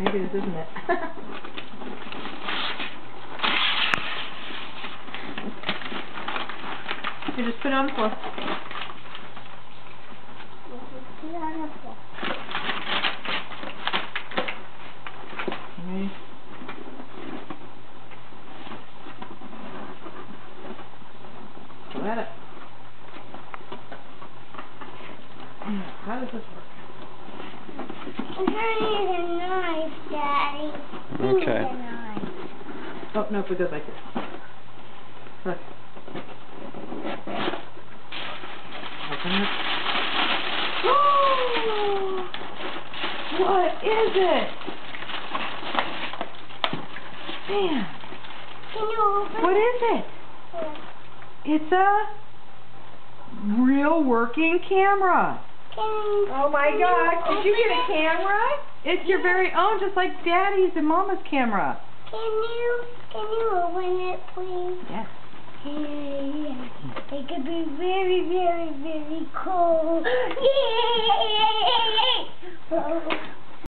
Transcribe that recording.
maybe this isn't it. You just put it on the floor. Put it on the floor. Okay. Let it. How does this work? I'm trying to use a knife, Daddy. Okay. Use a knife. Oh, no, it goes like this. Look. Open it. Oh! What is it? Man, Can you open what is it? it? It's a real working camera. Oh my gosh, did you get a camera? It's your very own, just like Daddy's and Mama's camera. Can you open it, please? Yes. It could be very, very, very cool. Yay!